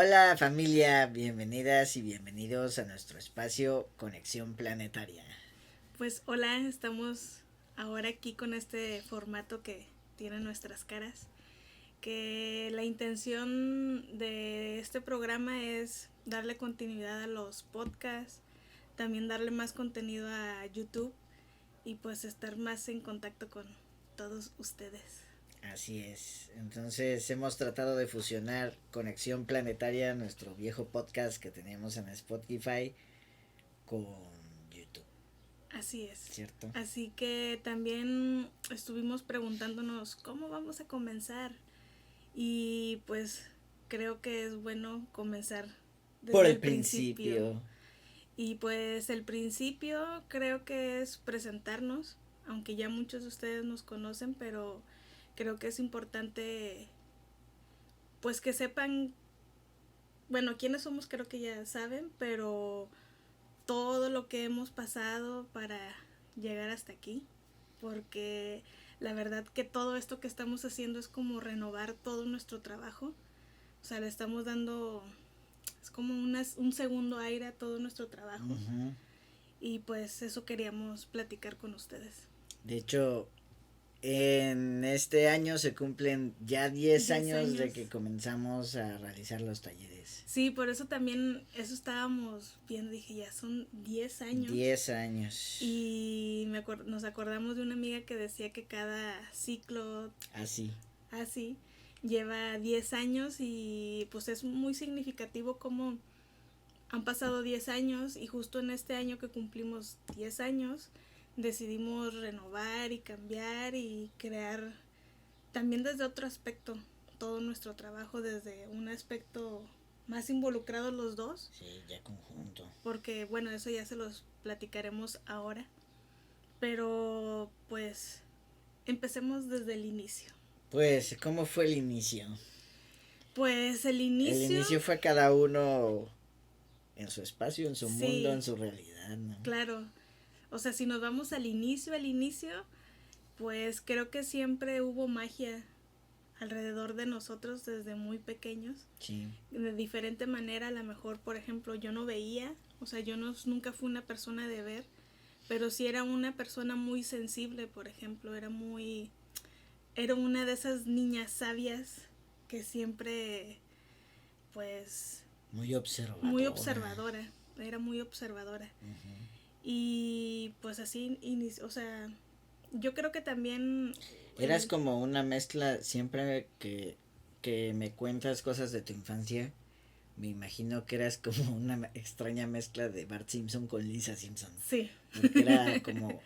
Hola familia, bienvenidas y bienvenidos a nuestro espacio Conexión Planetaria. Pues hola, estamos ahora aquí con este formato que tiene nuestras caras, que la intención de este programa es darle continuidad a los podcasts, también darle más contenido a YouTube y pues estar más en contacto con todos ustedes. Así es, entonces hemos tratado de fusionar Conexión Planetaria, nuestro viejo podcast que teníamos en Spotify, con YouTube, Así es. ¿cierto? Así que también estuvimos preguntándonos cómo vamos a comenzar y pues creo que es bueno comenzar Por desde el el principio. principio. Y pues el principio creo que es presentarnos, aunque ya muchos de ustedes nos conocen, pero creo que es importante pues que sepan, bueno, quiénes somos creo que ya saben, pero todo lo que hemos pasado para llegar hasta aquí, porque la verdad que todo esto que estamos haciendo es como renovar todo nuestro trabajo, o sea, le estamos dando, es como un segundo aire a todo nuestro trabajo. Uh-huh. Y pues eso queríamos platicar con ustedes. De hecho, en este año se cumplen ya 10 años de que comenzamos a realizar los talleres. Sí, por eso también, eso estábamos viendo, dije, ya son 10 años. 10 años. Y nos acordamos de una amiga que decía que cada ciclo Así. Lleva 10 años y pues es muy significativo como han pasado 10 años y justo en este año que cumplimos 10 años decidimos renovar y cambiar y crear también desde otro aspecto todo nuestro trabajo, desde un aspecto más involucrados los dos. Sí, ya conjunto. Porque bueno, eso ya se los platicaremos ahora. Pero pues empecemos desde el inicio. Pues, ¿cómo fue el inicio? Pues el inicio... El inicio fue cada uno en su espacio, en su sí, mundo, en su realidad, ¿no? Claro. O sea, si nos vamos al inicio, pues creo que siempre hubo magia alrededor de nosotros desde muy pequeños. Sí. De diferente manera, a lo mejor, por ejemplo, yo no veía, o sea, nunca fui una persona de ver, pero sí era una persona muy sensible, por ejemplo, era una de esas niñas sabias que siempre, pues... Muy observadora. Era muy observadora. Uh-huh. Y pues así, o sea, yo creo que también... Eras como una mezcla, siempre que me cuentas cosas de tu infancia, me imagino que eras como una extraña mezcla de Bart Simpson con Lisa Simpson. Sí. Porque era como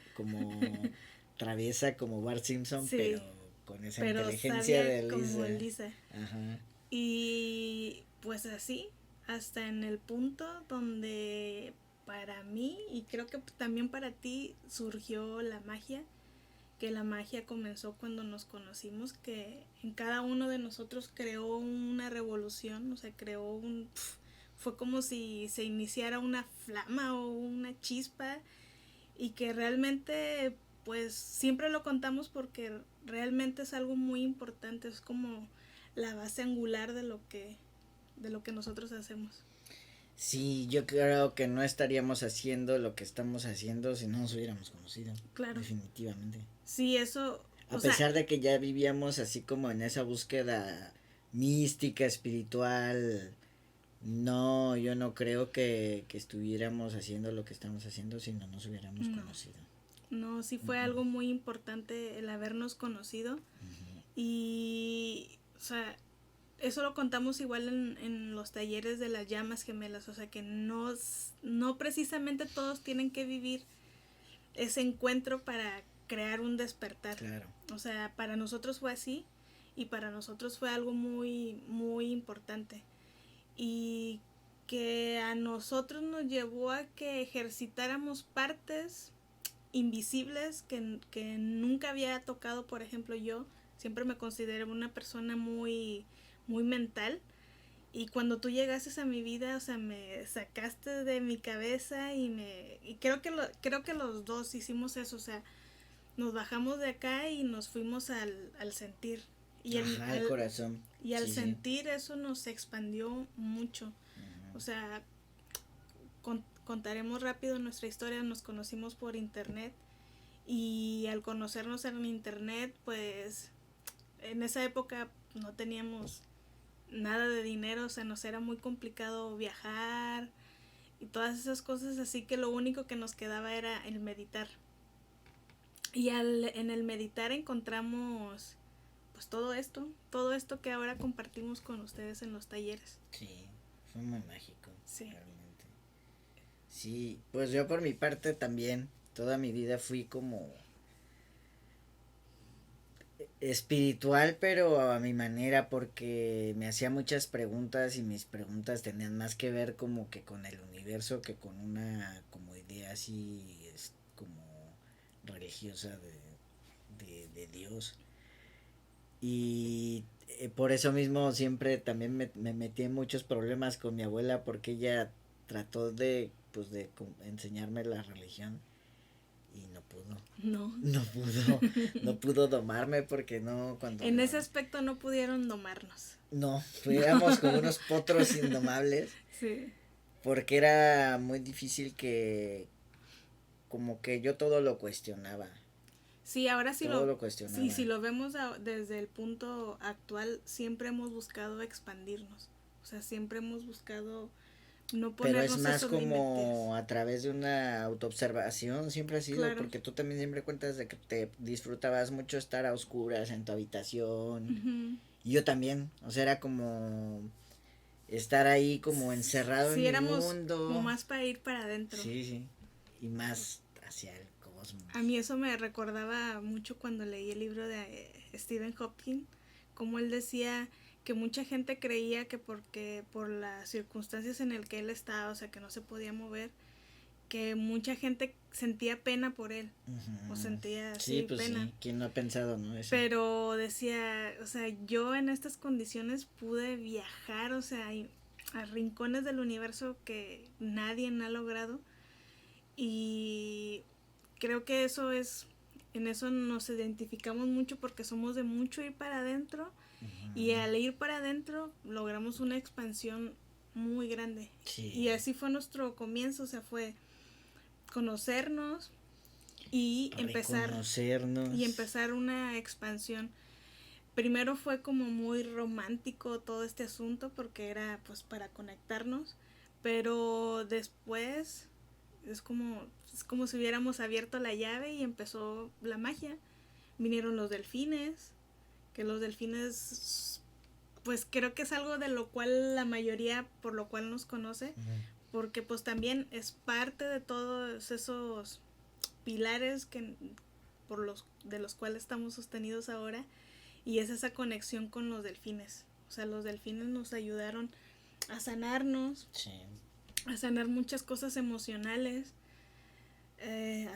traviesa como Bart Simpson, sí, pero con esa inteligencia de Lisa. Como Lisa. Ajá. Y pues así, hasta en el punto donde para mí, y creo que también para ti, surgió la magia, que la magia comenzó cuando nos conocimos, que en cada uno de nosotros creó una revolución, o sea, fue como si se iniciara una flama o una chispa, y que realmente pues siempre lo contamos porque realmente es algo muy importante, es como la base angular de lo que nosotros hacemos. Sí, yo creo que no estaríamos haciendo lo que estamos haciendo si no nos hubiéramos conocido. Claro. Definitivamente. Sí, eso... A pesar de que ya vivíamos así como en esa búsqueda mística, espiritual, no, yo no creo que estuviéramos haciendo lo que estamos haciendo si no nos hubiéramos conocido. No, sí fue algo muy importante el habernos conocido. Y, o sea, eso lo contamos igual en los talleres de las llamas gemelas, o sea que no precisamente todos tienen que vivir ese encuentro para crear un despertar. Claro. O sea, para nosotros fue así y para nosotros fue algo muy, muy importante. Y que a nosotros nos llevó a que ejercitáramos partes invisibles que nunca había tocado. Por ejemplo, yo siempre me consideré una persona muy, muy mental, y cuando tú llegaste a mi vida, o sea, me sacaste de mi cabeza y creo que los dos hicimos eso, o sea, nos bajamos de acá y nos fuimos al sentir, Y Ajá, el corazón. Y al Sí, sí. sentir eso nos expandió mucho. O sea, contaremos rápido nuestra historia. Nos conocimos por internet y al conocernos en internet, pues en esa época no teníamos nada de dinero, o sea, nos era muy complicado viajar y todas esas cosas, así que lo único que nos quedaba era el meditar. Y en el meditar encontramos pues todo esto que ahora compartimos con ustedes en los talleres. Sí, fue muy mágico, Sí. realmente. Sí, pues yo por mi parte también, toda mi vida fui como espiritual, pero a mi manera, porque me hacía muchas preguntas y mis preguntas tenían más que ver como que con el universo que con una como idea así es como religiosa de Dios. Y por eso mismo siempre también me metí en muchos problemas con mi abuela porque ella trató de pues de enseñarme la religión y no pudo. No. No pudo, no pudo domarme porque no cuando en ese aspecto no pudieron domarnos. no, fuéramos como unos potros indomables. Sí. Porque era muy difícil que como que yo todo lo cuestionaba. Sí, ahora sí todo lo cuestionaba. sí, si lo vemos desde el punto actual, siempre hemos buscado expandirnos. O sea, siempre hemos buscado no Pero ponernos es más esos como límites. a través de una autoobservación, siempre ha sido, Claro. porque tú también siempre cuentas de que te disfrutabas mucho estar a oscuras en tu habitación. Uh-huh. Y yo también, o sea, era como estar ahí como encerrado en Sí, mi éramos como mundo. más para ir para adentro. Sí, sí. Y más hacia el cosmos. A mí eso me recordaba mucho cuando leí el libro de Stephen Hawking, como él decía que mucha gente creía que porque por las circunstancias en el que él estaba, o sea, que no se podía mover, que mucha gente sentía pena por él, Uh-huh. o sentía sí, pues pena. Sí, ¿quién no ha pensado, no? Eso. Pero decía, o sea, yo en estas condiciones pude viajar, o sea, a rincones del universo que nadie ha logrado y creo que en eso nos identificamos mucho porque somos de mucho ir para adentro uh-huh. Y al ir para adentro logramos una expansión muy grande. Sí. Y así fue nuestro comienzo, o sea, fue conocernos y empezar una expansión. Primero fue como muy romántico todo este asunto porque era pues para conectarnos, pero después es como si hubiéramos abierto la llave y empezó la magia. Vinieron los delfines, que los delfines pues creo que es algo de lo cual la mayoría por lo cual nos conoce, uh-huh. Porque pues también es parte de todos esos pilares de los cuales estamos sostenidos ahora y es esa conexión con los delfines. O sea, los delfines nos ayudaron a sanarnos, sí. A sanar muchas cosas emocionales,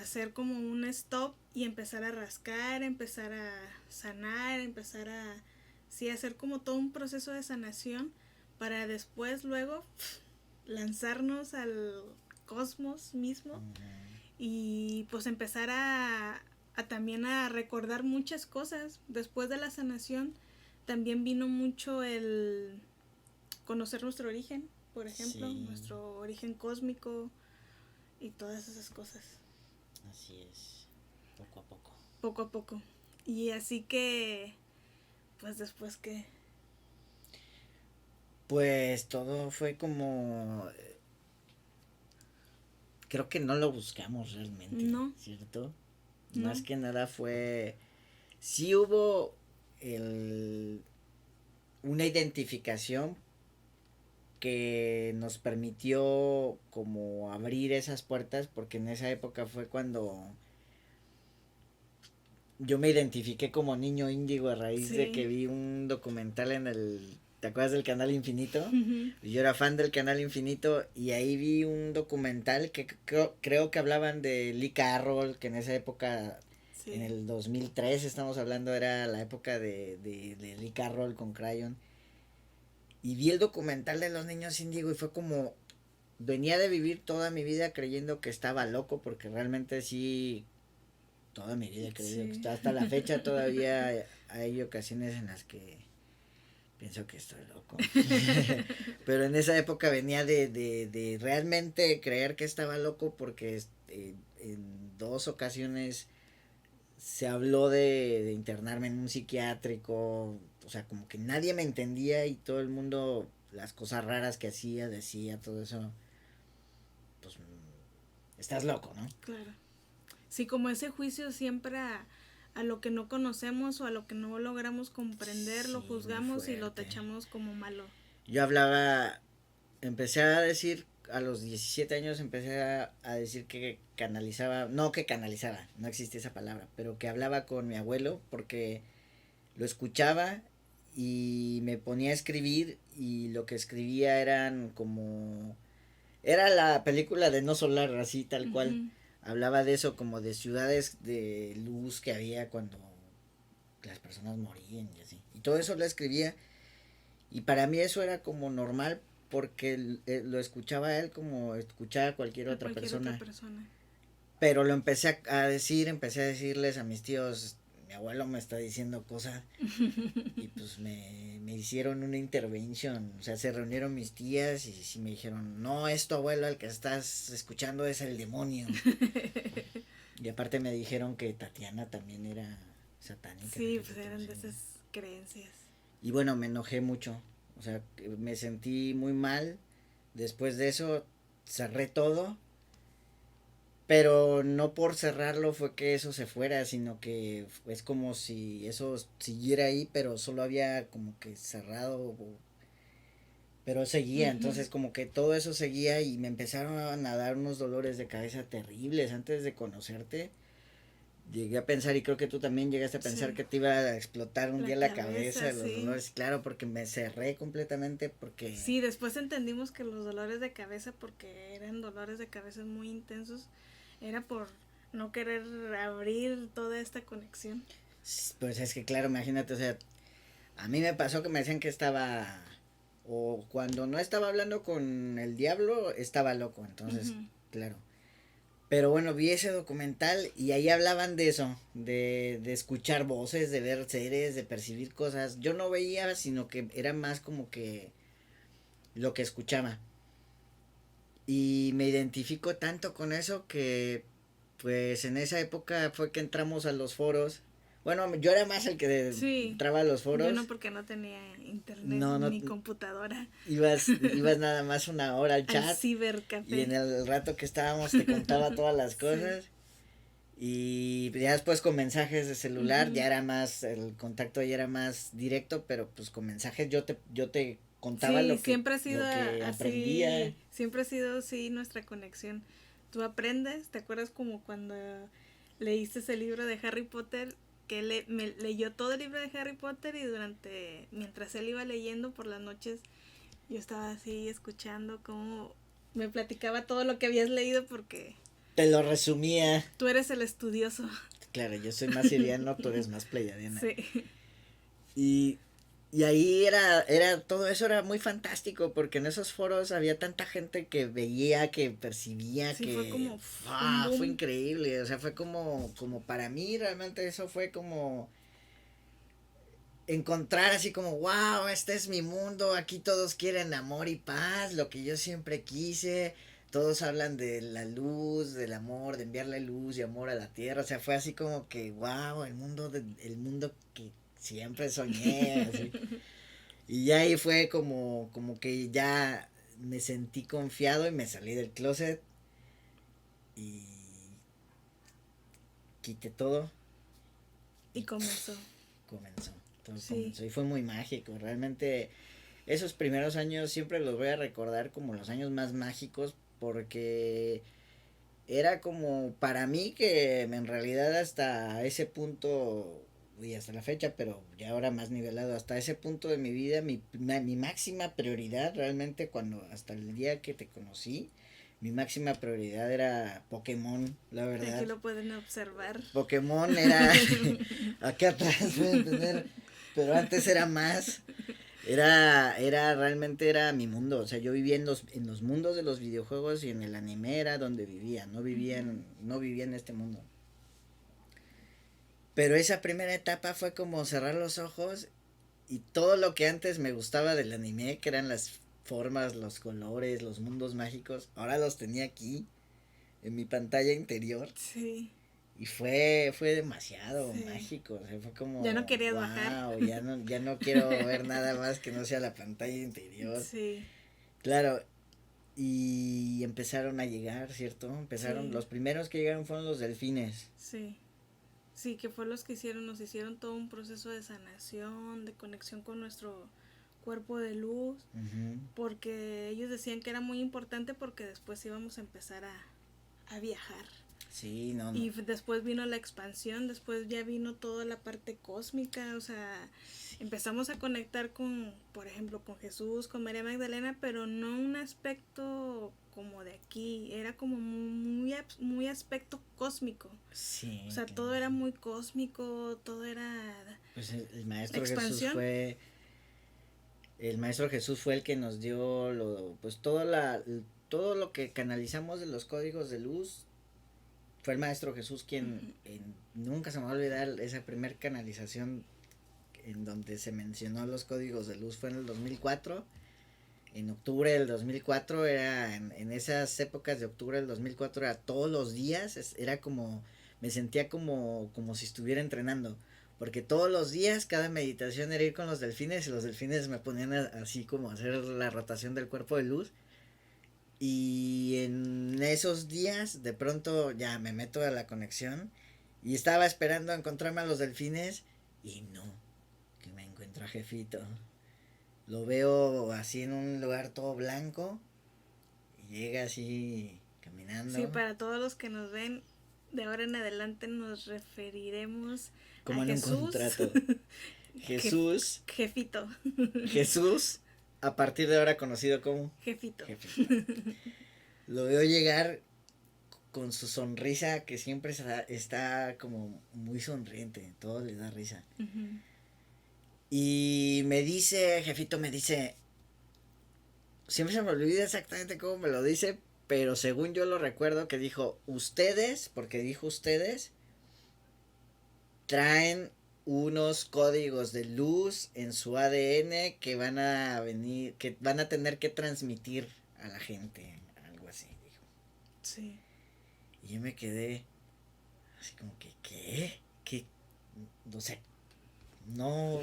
hacer como un stop y empezar a rascar, empezar a sanar, empezar a hacer como todo un proceso de sanación para después luego lanzarnos al cosmos mismo uh-huh. Y pues empezar a también a recordar muchas cosas. Después de la sanación también vino mucho el conocer nuestro origen, por ejemplo, sí. Nuestro origen cósmico y todas esas cosas. Así es, poco a poco. Poco a poco. Y así que, pues después que... Pues todo fue como... Creo que no lo buscamos realmente, no. ¿Cierto? No. Más que nada fue... Sí hubo una identificación que nos permitió como abrir esas puertas, porque en esa época fue cuando yo me identifiqué como niño índigo a raíz sí. de que vi un documental en el... ¿Te acuerdas del Canal Infinito? Uh-huh. Yo era fan del Canal Infinito y ahí vi un documental que creo que hablaban de Lee Carroll, que en esa época, sí. En el 2003 estamos hablando, era la época de Lee Carroll con Crayon. Y vi el documental de los niños índigo y fue como, venía de vivir toda mi vida creyendo que estaba loco, porque realmente sí, toda mi vida he creído sí. que hasta la fecha todavía hay ocasiones en las que pienso que estoy loco. Pero en esa época venía de realmente creer que estaba loco porque en 2 ocasiones se habló de internarme en un psiquiátrico, o sea, como que nadie me entendía y todo el mundo, las cosas raras que hacía, decía, todo eso, pues estás loco, ¿no? Claro. Sí, como ese juicio siempre a lo que no conocemos o a lo que no logramos comprender, lo Sí, juzgamos y lo tachamos como malo. Yo hablaba, empecé a decir, a los 17 años empecé a decir que canalizaba, no que canalizaba, no existe esa palabra, pero que hablaba con mi abuelo porque lo escuchaba y me ponía a escribir y lo que escribía eran como... Era la película de No Solar, así tal cual. Uh-huh. Hablaba de eso como de ciudades de luz que había cuando las personas morían y así. Y todo eso lo escribía y para mí eso era como normal porque lo escuchaba él como escuchaba cualquier A otra cualquier persona. otra persona. Pero lo empecé a decir, empecé a decirles a mis tíos, mi abuelo me está diciendo cosas. Y pues me hicieron una intervención. O sea, se reunieron mis tías y sí me dijeron, no, es tu abuelo el que estás escuchando, es el demonio. Y aparte me dijeron que Tatiana también era satánica. Sí, pues eran de esas creencias. Y bueno, me enojé mucho. O sea, me sentí muy mal. Después de eso, cerré todo. Pero no por cerrarlo fue que eso se fuera, sino que es como si eso siguiera ahí, pero solo había como que cerrado, pero seguía, Uh-huh. entonces como que todo eso seguía y me empezaron a dar unos dolores de cabeza terribles antes de conocerte. Llegué a pensar, y creo que tú también llegaste a pensar Sí. que te iba a explotar un día la cabeza, los sí. dolores, claro, porque me cerré completamente, porque... Sí, después entendimos que los dolores de cabeza, porque eran dolores de cabeza muy intensos, era por no querer abrir toda esta conexión. Pues es que claro, imagínate, o sea, a mí me pasó que me decían que estaba... O cuando no estaba hablando con el diablo, estaba loco, entonces, Uh-huh. claro. Pero bueno, vi ese documental y ahí hablaban de eso, de escuchar voces, de ver seres, de percibir cosas. Yo no veía, sino que era más como que lo que escuchaba. Y me identifico tanto con eso que pues en esa época fue que entramos a los foros. Bueno, yo era más el que Sí, entraba a los yo foros. no, porque no tenía internet No, no, ni computadora. ibas nada más una hora al Al chat. cibercafé. Y en el rato que estábamos te contaba todas las cosas. Sí. Y ya después con mensajes de celular, Uh-huh. ya era más, el contacto ya era más directo, pero pues con mensajes yo te contaba Sí, lo que, siempre ha sido lo que así, aprendía. siempre ha sido así nuestra conexión. Tú aprendes, ¿te acuerdas como cuando leíste ese libro de Harry Potter? Que me leyó todo el libro de Harry Potter y mientras él iba leyendo por las noches, yo estaba así escuchando cómo me platicaba todo lo que habías leído porque... Te lo resumía. Tú eres el estudioso. Claro, yo soy más siriano, tú eres más pleiadiana. Sí. Y ahí era, todo eso era muy fantástico, porque en esos foros había tanta gente que veía, que percibía, Sí, que... fue como... fue increíble, o sea, fue como para mí realmente eso fue como... encontrar así como, wow, este es mi mundo, aquí todos quieren amor y paz, lo que yo siempre quise, todos hablan de la luz, del amor, de enviarle luz y amor a la tierra, o sea, fue así como que, wow, el mundo que siempre soñé, así. Y ya ahí fue como que ya me sentí confiado y me salí del closet y quité todo. Y comenzó. Todo Sí. comenzó y fue muy mágico, realmente esos primeros años siempre los voy a recordar como los años más mágicos porque era como para mí que en realidad hasta ese punto y hasta la fecha, pero ya ahora más nivelado, hasta ese punto de mi vida, mi máxima prioridad realmente cuando hasta el día que te conocí, mi máxima prioridad era Pokémon, la verdad. Aquí lo pueden observar. Pokémon era acá atrás pueden tener, pero antes era más. Realmente era mi mundo, o sea, yo vivía en los mundos de los videojuegos y en el anime era donde vivía, no vivía en este mundo. Pero esa primera etapa fue como cerrar los ojos y todo lo que antes me gustaba del anime, que eran las formas, los colores, los mundos mágicos, ahora los tenía aquí, en mi pantalla interior. Sí. Y fue demasiado Sí. mágico, o sea, fue como, Ya no querías wow, bajar. ya no quiero ver nada más que no sea la pantalla interior. Sí. Claro, y empezaron a llegar, ¿cierto? Empezaron, Sí. los primeros que llegaron fueron los delfines. Sí. Sí, que fue los que nos hicieron todo un proceso de sanación, de conexión con nuestro cuerpo de luz, Uh-huh. porque ellos decían que era muy importante porque después íbamos a empezar a viajar. Sí, no, no. Y después vino la expansión, después ya vino toda la parte cósmica, o sea, empezamos a conectar con, por ejemplo, con Jesús, con María Magdalena, pero no un aspecto como de aquí, era como muy aspecto cósmico. Sí. O sea, todo era muy cósmico, todo era Pues el maestro expansión. Jesús fue, el maestro Jesús fue el que nos dio pues todo lo que canalizamos de los códigos de luz. Fue el maestro Jesús quien, nunca se me va a olvidar esa primer canalización en donde se mencionó los códigos de luz, fue en el 2004. En octubre del 2004 era, en esas épocas de octubre del 2004 era todos los días, era como, me sentía como si estuviera entrenando, porque todos los días cada meditación era ir con los delfines y los delfines me ponían así como a hacer la rotación del cuerpo de luz. Y en esos días de pronto ya me meto a la conexión y estaba esperando a encontrarme a los delfines y no, que me encuentro a Jefito. Lo veo así en un lugar todo blanco y llega así caminando. Sí, para todos los que nos ven, de ahora en adelante nos referiremos como a en Jesús. Un contrato. Jesús. Jefito. Jesús, a partir de ahora conocido como Jefito. Lo veo llegar con su sonrisa que siempre está como muy sonriente, todo le da risa. Uh-huh. Y me dice, Jefito me dice, siempre se me olvida exactamente cómo me lo dice, pero según yo lo recuerdo que dijo, ustedes, porque dijo ustedes, traen unos códigos de luz en su ADN que van a venir, que van a tener que transmitir a la gente, algo así, dijo. Sí. Y yo me quedé así como que, ¿qué? O sea, no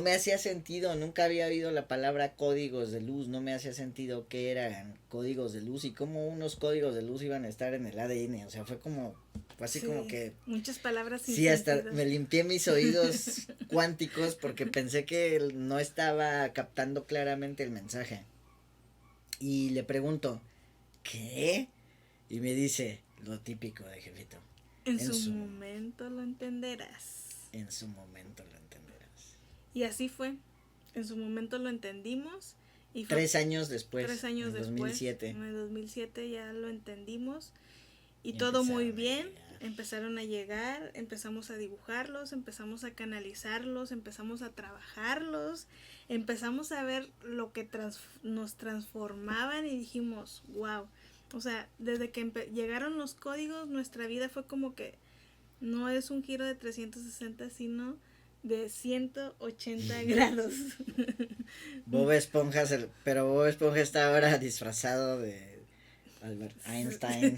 me hacía sentido, nunca había oído la palabra códigos de luz, no me hacía sentido qué eran códigos de luz y cómo unos códigos de luz iban a estar en el ADN, o sea, fue así sí, como que... muchas palabras sin sí, hasta sentido. me limpié mis oídos cuánticos porque pensé que no estaba captando claramente el mensaje. Y le pregunto, ¿qué? Y me dice, lo típico de Jefito. En su momento lo entenderás. En su momento lo entenderás. Y así fue. En su momento lo entendimos. Y fue 3 años después. 3 años en después. 2007. En el 2007 ya lo entendimos. Y todo muy bien. Empezaron a llegar. Empezamos a dibujarlos. Empezamos a canalizarlos. Empezamos a trabajarlos. Empezamos a ver lo que nos transformaban. Y dijimos, wow. O sea, desde que llegaron los códigos, nuestra vida fue como que no es un giro de 360, sino de 180 grados. Bob Esponja, pero Bob Esponja está ahora disfrazado de Albert Einstein.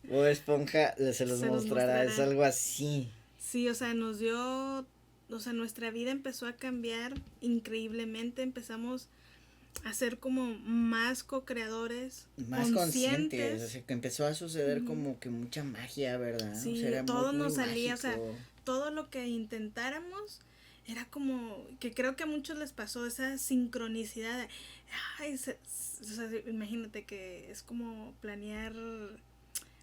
Bob Esponja se los mostrará, es algo así. Sí, o sea, nuestra vida empezó a cambiar increíblemente, empezamos a ser como más co-creadores, más conscientes, o sea, que empezó a suceder como que mucha magia, ¿verdad? Sí, o sea, era todo muy, nos muy salía, mágico. O sea, todo lo que intentáramos era como, que creo que a muchos les pasó esa sincronicidad, o sea, imagínate que es como planear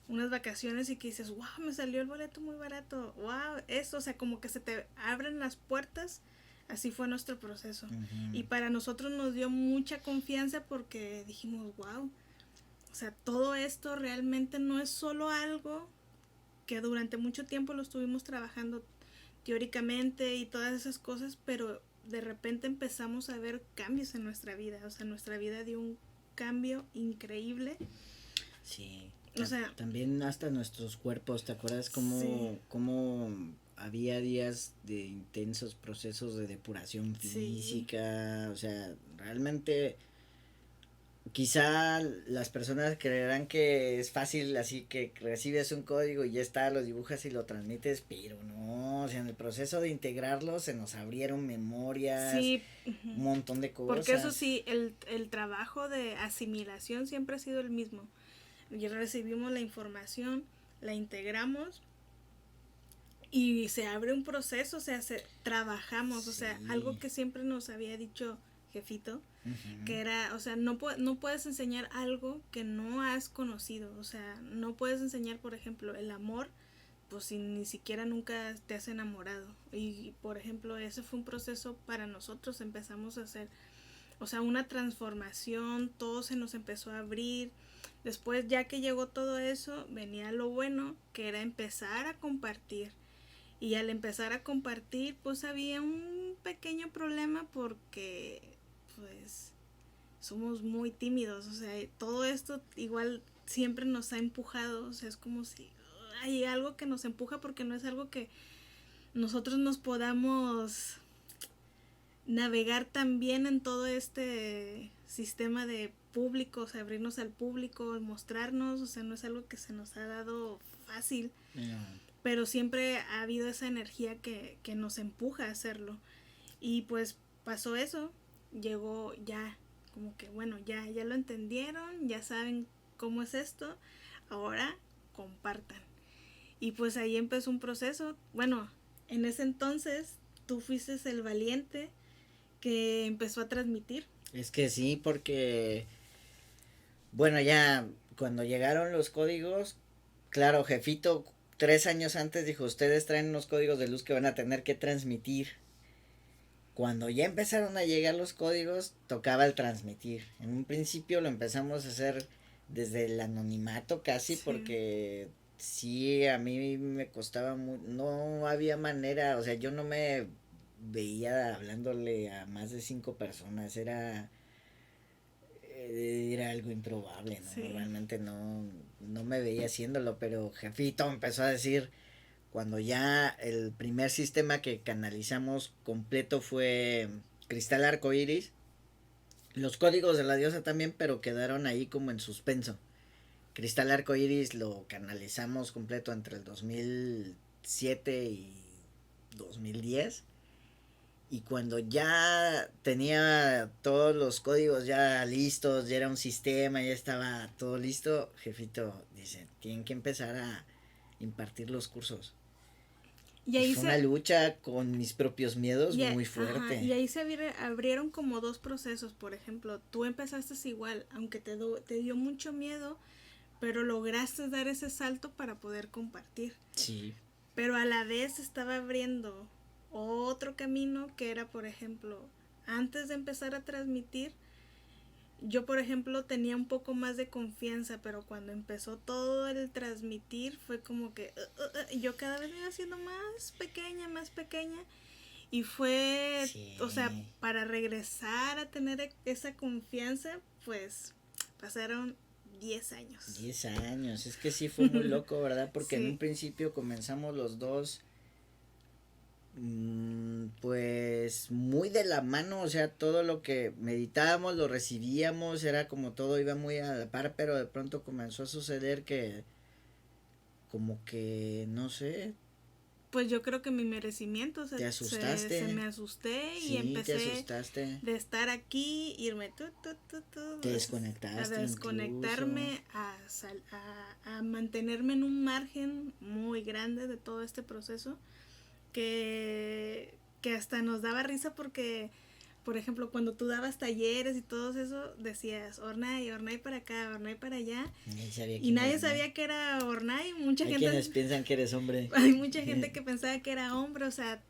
unas vacaciones y que dices, wow, me salió el boleto muy barato, wow, eso, o sea, como que se te abren las puertas. Así fue nuestro proceso. Uh-huh. Y para nosotros nos dio mucha confianza porque dijimos, wow, o sea, todo esto realmente no es solo algo que durante mucho tiempo lo estuvimos trabajando teóricamente y todas esas cosas, pero de repente empezamos a ver cambios en nuestra vida. O sea, nuestra vida dio un cambio increíble. Sí. O sea, también hasta nuestros cuerpos, ¿te acuerdas sí, cómo había días de intensos procesos de depuración sí, física? O sea, realmente quizá las personas creerán que es fácil, así que recibes un código y ya está, lo dibujas y lo transmites, pero no, o sea, en el proceso de integrarlo se nos abrieron memorias, sí, ujú. un montón de Porque eso cosas. sí, el trabajo de asimilación siempre ha sido el mismo. Y recibimos la información, la integramos y se abre un proceso, o sea, trabajamos, o sea, algo Sí. que siempre nos había dicho jefito, Ujú. que era, o sea, no puedes enseñar algo que no has conocido, o sea, no puedes enseñar, por ejemplo, el amor, pues si ni siquiera nunca te has enamorado. Y, por ejemplo, ese fue un proceso para nosotros, empezamos a hacer, o sea, una transformación, todo se nos empezó a abrir. Después, ya que llegó todo eso, venía lo bueno, que era empezar a compartir. Y al empezar a compartir, pues había un pequeño problema porque, pues, somos muy tímidos. O sea, todo esto igual siempre nos ha empujado. O sea, es como si hay algo que nos empuja porque no es algo que nosotros nos podamos navegar también en todo este sistema de público, o sea, abrirnos al público, mostrarnos, o sea, no es algo que se nos ha dado fácil, No. pero siempre ha habido esa energía que nos empuja a hacerlo. Y pues pasó eso, llegó ya, como que bueno, ya lo entendieron, ya saben cómo es esto, ahora compartan. Y pues ahí empezó un proceso, bueno, en ese entonces tú fuiste el valiente que empezó a transmitir. Es que sí, porque, bueno, ya cuando llegaron los códigos, claro, jefito, 3 años antes dijo, ustedes traen unos códigos de luz que van a tener que transmitir. Cuando ya empezaron a llegar los códigos, tocaba el transmitir. En un principio lo empezamos a hacer desde el anonimato casi Sí, porque sí, a mí me costaba no había manera, o sea, yo no me veía hablándole a más de 5 personas, era algo improbable, ¿no? sí. Realmente no me veía haciéndolo, pero jefito empezó a decir, cuando ya el primer sistema que canalizamos completo fue Cristal Arcoiris, los códigos de la diosa también, pero quedaron ahí como en suspenso. Cristal Arcoiris lo canalizamos completo entre el 2007 y 2010. Y cuando ya tenía todos los códigos ya listos, ya era un sistema, ya estaba todo listo, jefito dice, tienen que empezar a impartir los cursos. Y Y ahí fue una se, lucha con mis propios miedos y, muy ajá, fuerte. y ahí se abrieron como dos procesos. Por ejemplo, tú empezaste igual, aunque te dio mucho miedo, pero lograste dar ese salto para poder compartir. Sí. Pero a la vez estaba abriendo otro camino que era, por ejemplo, antes de empezar a transmitir, yo, por ejemplo, tenía un poco más de confianza, pero cuando empezó todo el transmitir fue como que yo cada vez me iba haciendo más pequeña. Y fue, o sea, Sí. para regresar a tener esa confianza, pues pasaron 10 años. 10 años. Es que sí fue muy loco, ¿verdad? Porque en un Sí, principio comenzamos los dos, pues muy de la mano, o sea, todo lo que meditábamos lo recibíamos, era como todo iba muy a la par, pero de pronto comenzó a suceder que, como que, no sé, pues yo creo que mi merecimiento, o sea, te se asustaste. me asusté y Sí, te empecé asustaste. de estar aquí, irme Te a desconectaste incluso. desconectarme, a mantenerme en un margen muy grande de todo este proceso que hasta nos daba risa porque, por ejemplo, cuando tú dabas talleres y todo eso, decías Ornay para acá, Ornay para allá, Nadie sabía y quién era nadie Ornay. sabía que era Ornay, mucha Hay gente, quienes piensan que eres hombre. hay mucha gente que pensaba que era hombre, o sea,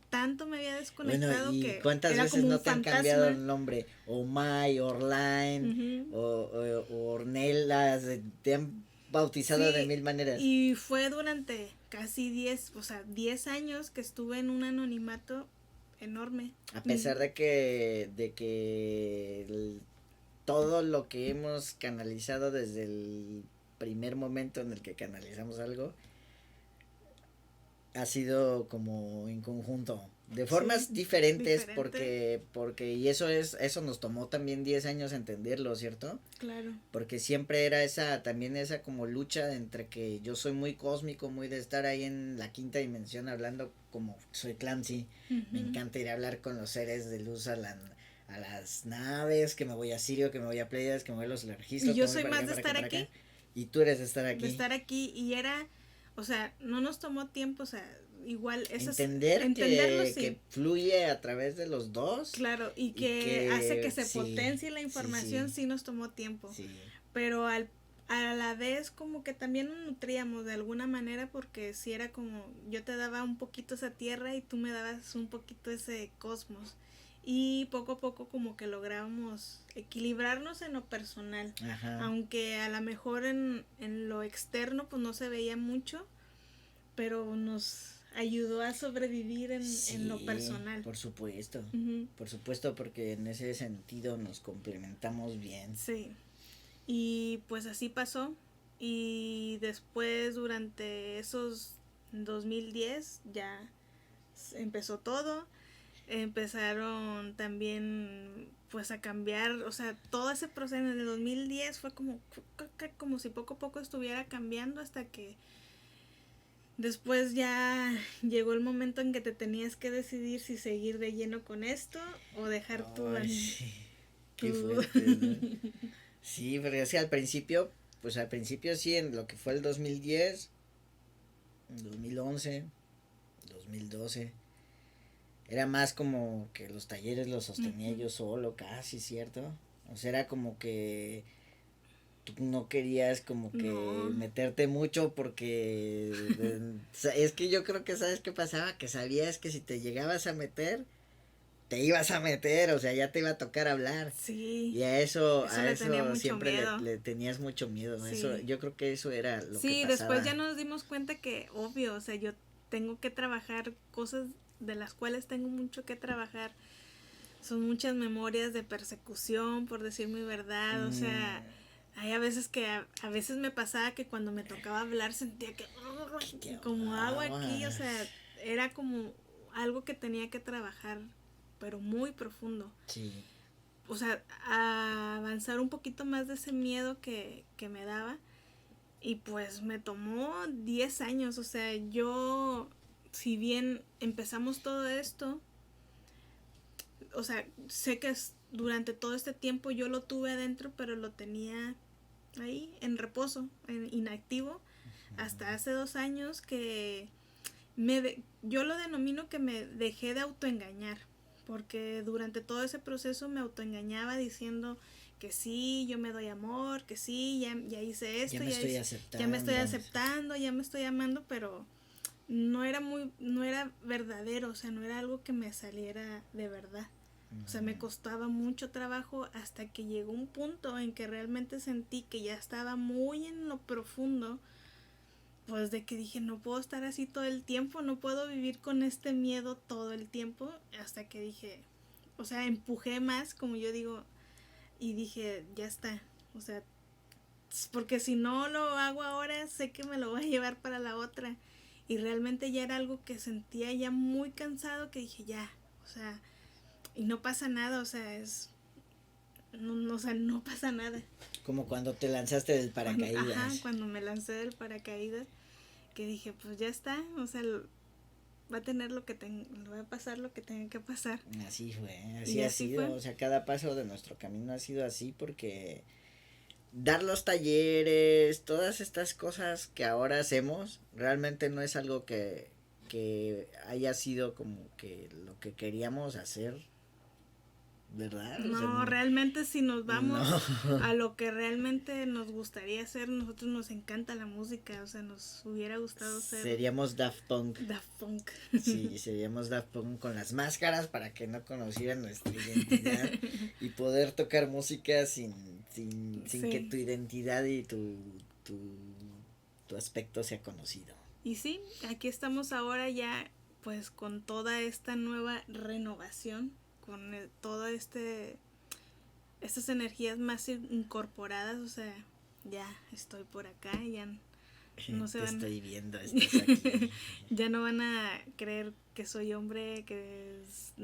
tanto me había Bueno, desconectado ¿y que cuántas era veces como un no te han cambiado fantasma. el nombre? Omay, Orlain, Uh-huh. o Ornelas, te han bautizado de Sí, mil maneras. y fue durante casi 10, o sea, 10 años que estuve en un anonimato enorme. A pesar de que todo lo que hemos canalizado desde el primer momento en el que canalizamos algo, ha sido como en conjunto, de formas diferentes, porque y eso nos tomó también 10 años entenderlo, ¿cierto? Claro. Porque siempre era también esa como lucha entre que yo soy muy cósmico, muy de estar ahí en la quinta dimensión hablando como soy Clancy, me encanta ir a hablar con los seres de luz a las naves, que me voy a Sirio, que me voy a Pleiades, que me voy a los registros. Y yo soy más de estar aquí. Y tú eres de estar aquí. De estar aquí, y era, o sea, no nos tomó tiempo, o sea, igual entenderlo, sí. Que fluye a través de los dos. Claro, y que hace que se potencie la información, sí nos tomó tiempo. Sí. Pero a la vez como que también nos nutríamos de alguna manera, porque si era como, yo te daba un poquito esa tierra y tú me dabas un poquito ese cosmos. Y poco a poco como que lográbamos equilibrarnos en lo personal. Ajá. Aunque a lo mejor en lo externo pues no se veía mucho, pero nos ayudó a sobrevivir en lo personal. Por supuesto. Por supuesto, porque en ese sentido nos complementamos bien. Sí. Y pues así pasó. Y después durante esos 2010 ya empezó todo. Empezaron también pues a cambiar, o sea, todo ese proceso en el 2010 fue como si poco a poco estuviera cambiando, hasta que después ya llegó el momento en que te tenías que decidir si seguir de lleno con esto o dejar sí. Qué fuerte, ¿no? Sí, pero así al principio sí, en lo que fue el 2010, 2011, 2012, era más como que los talleres los sostenía yo solo, casi, ¿cierto? O sea, era como que tú no querías como que meterte mucho porque es que yo creo que ¿sabes qué pasaba? Que sabías que si te llegabas a meter, te ibas a meter, o sea, ya te iba a tocar hablar. Sí. Y a eso siempre le tenías mucho miedo. Sí. Eso, yo creo que eso era lo que pasaba. Sí, después ya nos dimos cuenta que, obvio, o sea, yo tengo que trabajar cosas de las cuales tengo mucho que trabajar. Son muchas memorias de persecución, por decir mi verdad, o sea, hay a veces que a veces me pasaba que cuando me tocaba hablar sentía que como agua aquí, o sea, era como algo que tenía que trabajar, pero muy profundo. Sí. O sea, a avanzar un poquito más de ese miedo que me daba. Y pues me tomó 10 años, o sea, yo, si bien empezamos todo esto, o sea, sé que durante todo este tiempo yo lo tuve adentro, pero lo tenía ahí en reposo, en inactivo, hasta hace 2 años que yo lo denomino que me dejé de autoengañar, porque durante todo ese proceso me autoengañaba diciendo que sí, yo me doy amor, que sí, ya hice esto, ya me estoy aceptando, ya me estoy amando, pero no era verdadero, o sea, no era algo que me saliera de verdad. O sea, me costaba mucho trabajo hasta que llegó un punto en que realmente sentí que ya estaba muy en lo profundo, pues de que dije, no puedo estar así todo el tiempo, no puedo vivir con este miedo todo el tiempo, hasta que dije, o sea, empujé más, como yo digo, y dije, ya está, o sea, porque si no lo hago ahora, sé que me lo voy a llevar para la otra, y realmente ya era algo que sentía ya muy cansado, que dije, ya, o sea, y no pasa nada, o sea, no pasa nada. Como cuando te lanzaste del paracaídas. Ajá, cuando me lancé del paracaídas, que dije, pues ya está, o sea, va a pasar lo que tenga que pasar. Así fue, así ha sido, o sea, cada paso de nuestro camino ha sido así, porque dar los talleres, todas estas cosas que ahora hacemos, realmente no es algo que haya sido como que lo que queríamos hacer, ¿verdad? No, o sea, realmente si nos vamos a lo que realmente nos gustaría hacer, nosotros nos encanta la música, o sea, nos hubiera gustado ser... Seríamos Daft Punk. Daft Punk. Sí, seríamos Daft Punk con las máscaras para que no conocieran nuestra identidad y poder tocar música sin que tu identidad y tu aspecto sea conocido. Y sí, aquí estamos ahora ya pues con toda esta nueva renovación, con todo estas energías más incorporadas, o sea, ya estoy por acá, ya no se Te van, estoy viendo, estás aquí. ya no van a creer que soy hombre, que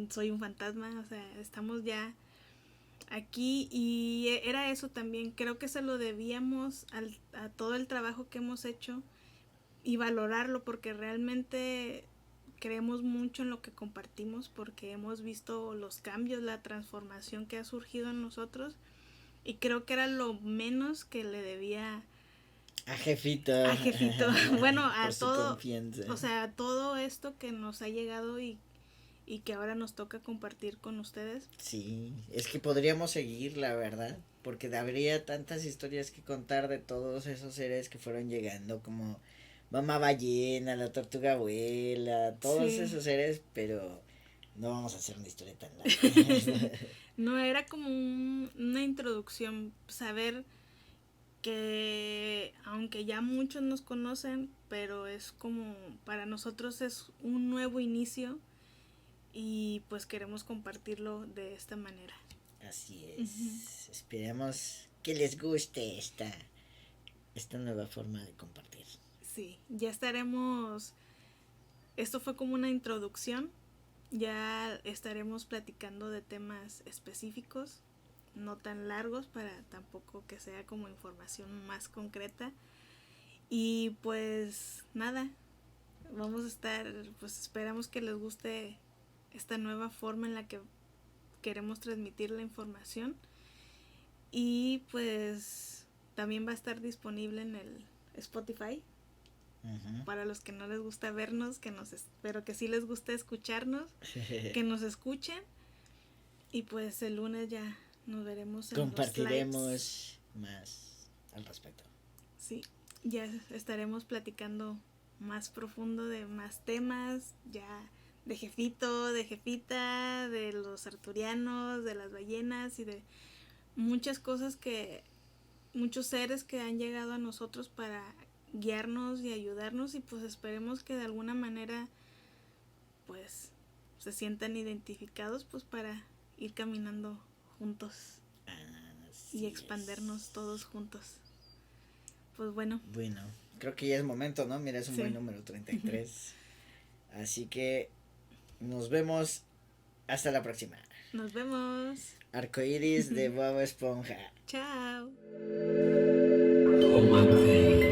soy un fantasma, o sea, estamos ya aquí y era eso también, creo que se lo debíamos a todo el trabajo que hemos hecho y valorarlo porque realmente creemos mucho en lo que compartimos porque hemos visto los cambios, la transformación que ha surgido en nosotros y creo que era lo menos que le debía A Jefito. a Jefito, bueno, a Por su todo, confianza. o sea, todo esto que nos ha llegado y que ahora nos toca compartir con ustedes. Sí, es que podríamos seguir, la verdad, porque habría tantas historias que contar de todos esos seres que fueron llegando, como Mamá Ballena, la Tortuga Abuela, todos Sí. esos seres, pero no vamos a hacer una historia tan larga. No, era como una introducción, saber que aunque ya muchos nos conocen, pero es como para nosotros es un nuevo inicio y pues queremos compartirlo de esta manera. Así es. Esperemos que les guste esta nueva forma de compartir. Sí, ya estaremos, esto fue como una introducción, ya estaremos platicando de temas específicos, no tan largos para tampoco que sea como información más concreta. Y pues nada, vamos a estar, pues esperamos que les guste esta nueva forma en la que queremos transmitir la información. Y pues también va a estar disponible en el Spotify. Uh-huh. Para los que no les gusta vernos, pero que sí les gusta escucharnos, que nos escuchen. Y pues el lunes ya nos veremos en compartiremos los más al respecto. Sí, ya estaremos platicando más profundo de más temas, ya de Jefito, de Jefita, de los arturianos, de las ballenas y de muchas cosas muchos seres que han llegado a nosotros para guiarnos y ayudarnos y pues esperemos que de alguna manera pues se sientan identificados pues para ir caminando juntos y expandernos todos juntos. Pues bueno. Bueno, creo que ya es momento, ¿no? Mira, es un buen número, 33. Así que nos vemos hasta la próxima. Nos vemos. Arcoiris de Bob Esponja. Chao. Tómate.